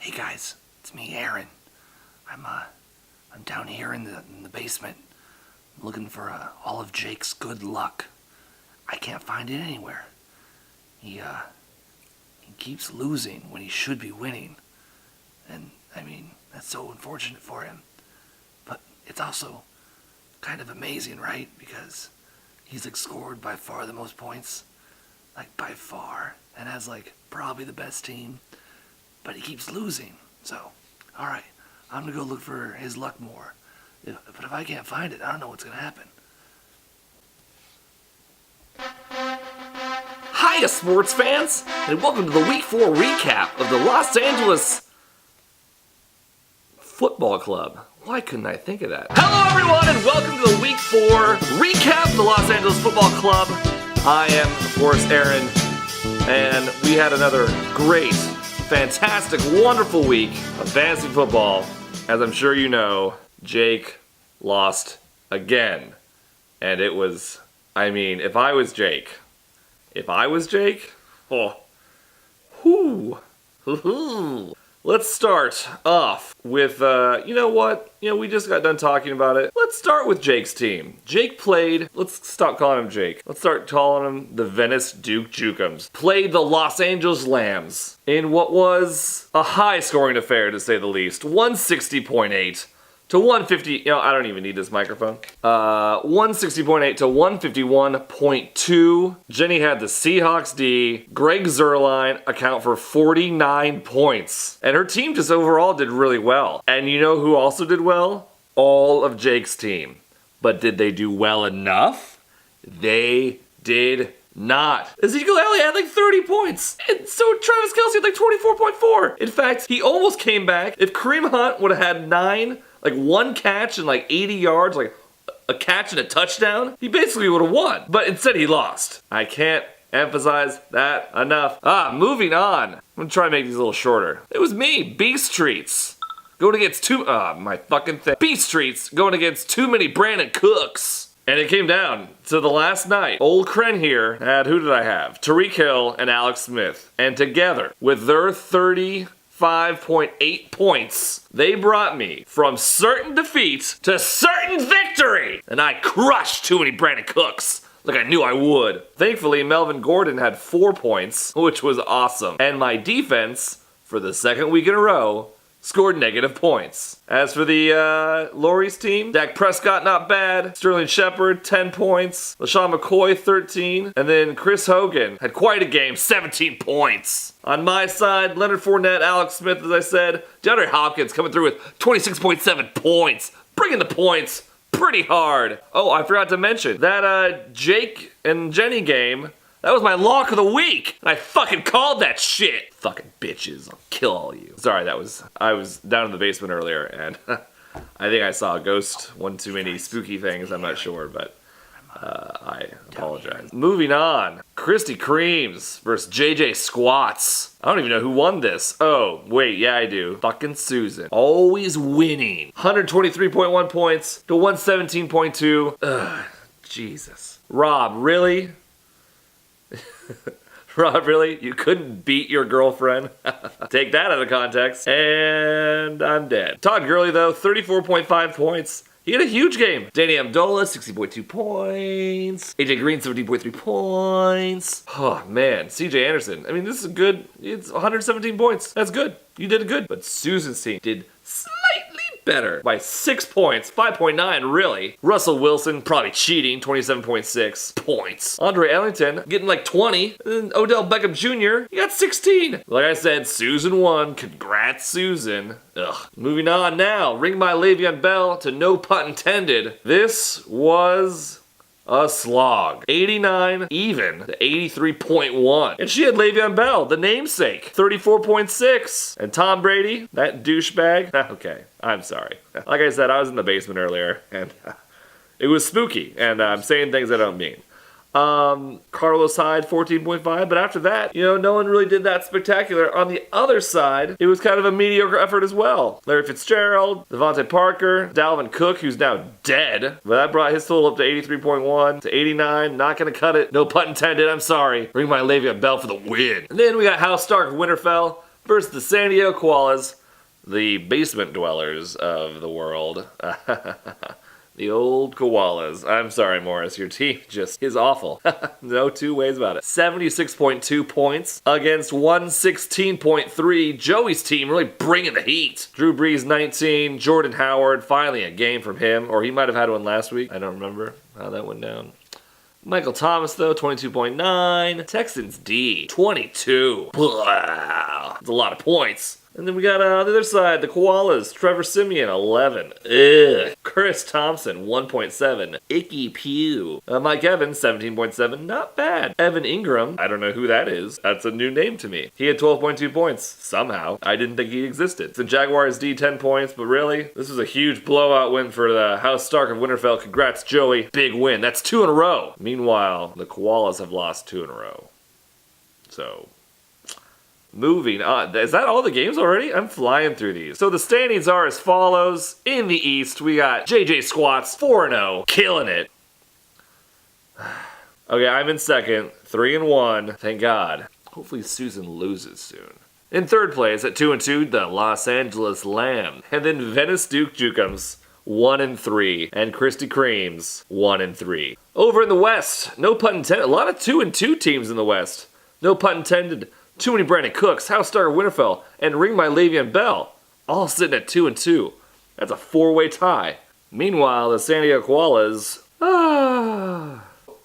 Hey guys, it's me, Aaron. I'm down here in the basement, looking for all of Jake's good luck. I can't find it anywhere. He keeps losing when he should be winning, and I mean that's so unfortunate for him. But it's also kind of amazing, right? Because he's scored by far the most points, by far, and has probably the best team. But he keeps losing. So, all right, I'm gonna go look for his luck more. But if I can't find it, I don't know what's gonna happen. Hiya, sports fans, and welcome to the Week 4 recap of the Los Angeles Football Club. Why couldn't I think of that? Hello, everyone, and welcome to the Week 4 recap of the Los Angeles Football Club. I am, of course, Aaron, and we had another great, fantastic, wonderful week of fantasy football. As I'm sure you know, Jake lost again. And it was, if I was Jake, oh, whoo, let's start off with, we just got done talking about it. Let's start with Jake's team. Jake played, let's stop calling him Jake. Let's start calling him the Venice Duke Jukums. Played the Los Angeles Lambs in what was a high-scoring affair, to say the least. 160.8 to 150, I don't even need this microphone. 160.8 to 151.2. Jenny had the Seahawks D. Greg Zuerlein account for 49 points. And her team just overall did really well. And you know who also did well? All of Jake's team. But did they do well enough? They did not. Ezekiel Elliott had 30 points. And so Travis Kelce had 24.4. In fact, he almost came back. If Kareem Hunt would have had 9, one catch and 80 yards, a catch and a touchdown, he basically would have won. But instead he lost. I can't emphasize that enough. Moving on. I'm gonna try to make these a little shorter. It was me, Beast Streets, going against Beast Streets going against too many Brandon Cooks. And it came down to the last night. Old Kren here had, who did I have? Tyreek Hill and Alex Smith. And together, with their 35.8 points, they brought me from certain defeat to certain victory. And I crushed too many Brandon Cooks, like I knew I would. Thankfully, Melvin Gordon had 4 points, which was awesome. And my defense, for the second week in a row, scored negative points. As for the Lori's team, Dak Prescott, not bad. Sterling Shepard, 10 points. LaShawn McCoy, 13. And then Chris Hogan had quite a game, 17 points. On my side, Leonard Fournette, Alex Smith, as I said. DeAndre Hopkins coming through with 26.7 points. Bringing the points pretty hard. Oh, I forgot to mention, that Jake and Jenny game, that was my lock of the week. I fucking called that shit. Fucking bitches. I'll kill all of you. Sorry, I was down in the basement earlier and I think I saw a ghost. One too many spooky things. I'm not sure, but I apologize. Moving on. Krispy Kremes versus JJ Squats. I don't even know who won this. Oh, wait, yeah, I do. Fucking Susan. Always winning. 123.1 points to 117.2. Ugh, Jesus. Rob, really? Rob, really? You couldn't beat your girlfriend? Take that out of context. And I'm dead. Todd Gurley, though, 34.5 points. He had a huge game. Danny Amendola, 60.2 points. AJ Green, 17.3 points. Oh, man. CJ Anderson. This is good. It's 117 points. That's good. You did good. But Susan's team did slightly better by 6 points. 5.9, really. Russell Wilson, probably cheating, 27.6 points. Andre Ellington, getting 20. And then Odell Beckham Jr., he got 16. Like I said, Susan won. Congrats, Susan. Ugh. Moving on now. Ring my Le'Veon Bell to no pun intended. This was a slog. 89 even to 83.1. And she had Le'Veon Bell, the namesake, 34.6. And Tom Brady, that douchebag. Okay, I'm sorry. Like I said, I was in the basement earlier and it was spooky. And I'm saying things I don't mean. Carlos Hyde, 14.5, but after that, no one really did that spectacular. On the other side, it was kind of a mediocre effort as well. Larry Fitzgerald, Devontae Parker, Dalvin Cook, who's now dead, but that brought his total up to 83.1 to 89. Not gonna cut it. No pun intended, I'm sorry. Ring my Le'Veon Bell for the win. And then we got House Stark Winterfell, versus the San Diego Koalas, the basement dwellers of the world. The old Koalas. I'm sorry, Morris. Your team just is awful. No two ways about it. 76.2 points against 116.3. Joey's team really bringing the heat. Drew Brees 19. Jordan Howard. Finally a game from him. Or he might have had one last week. I don't remember how that went down. Michael Thomas, though, 22.9. Texans D, 22. Wow. That's a lot of points. And then we got on the other side, the Koalas. Trevor Siemian, 11. Ugh. Chris Thompson, 1.7. Icky Pew. Mike Evans, 17.7. Not bad. Evan Ingram, I don't know who that is. That's a new name to me. He had 12.2 points. Somehow. I didn't think he existed. The Jaguars D, 10 points. But really, this was a huge blowout win for the House Stark of Winterfell. Congrats, Joey. Big win. That's 2 in a row. Meanwhile, the Koalas have lost 2 in a row. So... moving on. Is that all the games already? I'm flying through these. So the standings are as follows. In the East, we got JJ Squats, 4-0, killing it. Okay, I'm in second, 3-1, thank God. Hopefully Susan loses soon. In third place, at 2-2, the Los Angeles Lamb. And then Venice Duke Jukums, 1-3, and Krispy Kremes, 1-3. Over in the West, no pun intended, a lot of 2-2 teams in the West. No pun intended. Too Many Brandon Cooks, House Stark Winterfell, and Ring My Le'Veon Bell, all sitting at 2-2. That's a 4-way tie. Meanwhile, the San Diego Koalas...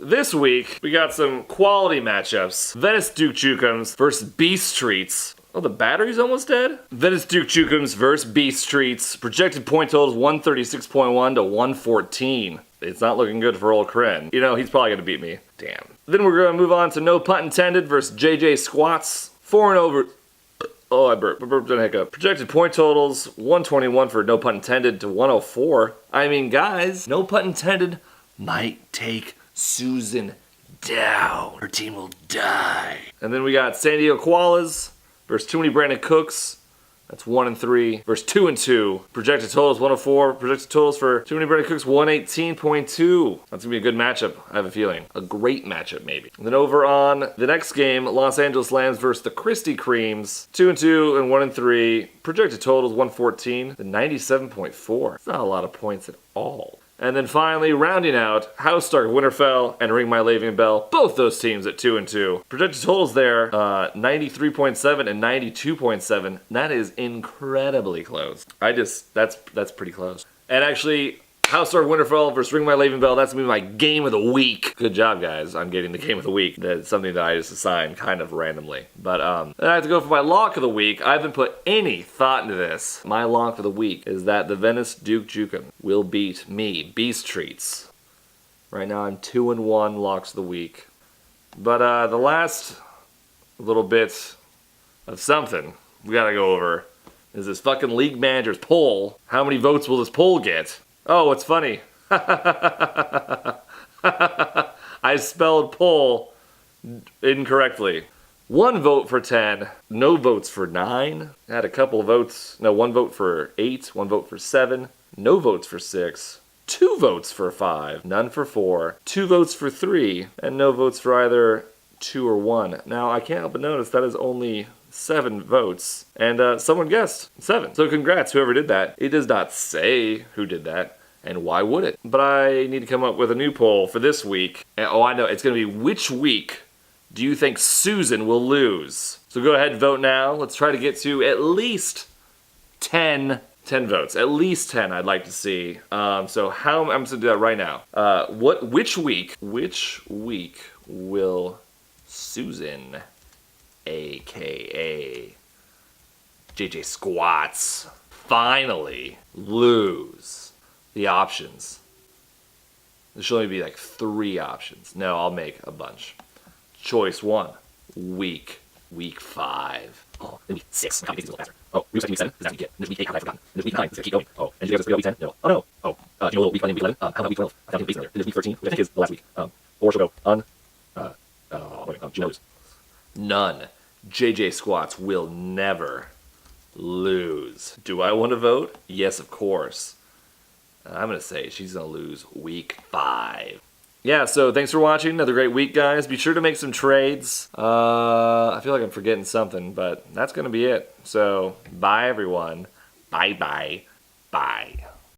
This week, we got some quality matchups. Venice Duke Jukums versus Beast Treats. Oh, the battery's almost dead? Venice Duke Jukums versus Beast Treats. Projected point totals 136.1 to 114. It's not looking good for old Kren. You know, he's probably going to beat me. Damn. Then we're going to move on to No Pun Intended versus JJ Squats. 4-0 Oh, I burped. Burped and hiccup. Projected point totals, 121 for No Pun Intended to 104. I mean, guys, No Pun Intended might take Susan down. Her team will die. And then we got San Diego Koalas versus Too Many Brandon Cooks. That's 1-3 versus 2-2. Projected totals 104. Projected totals for Too Many Brandon Cooks 118.2. That's gonna be a good matchup. I have a feeling. A great matchup, maybe. And then over on the next game, Los Angeles Lambs versus the Krispy Kremes. 2-2 and 1-3. Projected totals 114 to 97.4. It's not a lot of points at all. And then finally, rounding out, House Stark Winterfell and Ring My Le'Veon Bell, both those teams at 2-2. Projected totals there, 93.7 and 92.7. That is incredibly close. That's pretty close. And actually, House Stark Winterfell versus Ring My Le'Veon Bell, that's going to be my game of the week. Good job, guys. I'm getting the game of the week. That's something that I just assigned kind of randomly. But then I have to go for my lock of the week. I haven't put any thought into this. My lock of the week is that the Venice Duke Jukum will beat me, Beast Treats. Right now I'm 2-1 locks of the week. But the last little bit of something we gotta go over is this fucking league manager's poll. How many votes will this poll get? Oh, what's funny? I spelled poll incorrectly. 1 vote for 10, no votes for 9. I had a couple of votes. No, 1 vote for 8, 1 vote for 7, no votes for 6, 2 votes for 5, none for 4, 2 votes for 3, and no votes for either 2 or 1. Now, I can't help but notice that is only 7 votes, and someone guessed 7. So congrats, whoever did that. It does not say who did that, and why would it? But I need to come up with a new poll for this week. And, oh, I know, it's going to be which week do you think Susan will lose? So go ahead and vote now. Let's try to get to at least 10 votes. At least 10 I'd like to see. So how, I'm going to do that right now. Which week will Susan, aka JJ Squats, finally lose? The options. There should only be like 3 options. No, I'll make a bunch. Choice 1, week 5. Oh, then week 6. Copy these a little faster. Oh, we expect week 7. Is that week 8? And there's week 8. How have I forgotten? And there's week 9. It's gonna keep going. Oh, and did you guys week 10? No. Oh no. Oh, do you know what week 11 and week 11? How about week 12? I found it based on there. And there's week 13, which I think is the last week. Or she'll go she knows. None. JJ Squats will never lose. Do I want to vote? Yes, of course. I'm going to say she's going to lose week 5. Yeah, so thanks for watching. Another great week, guys. Be sure to make some trades. I feel like I'm forgetting something, but that's going to be it. So, bye, everyone. Bye.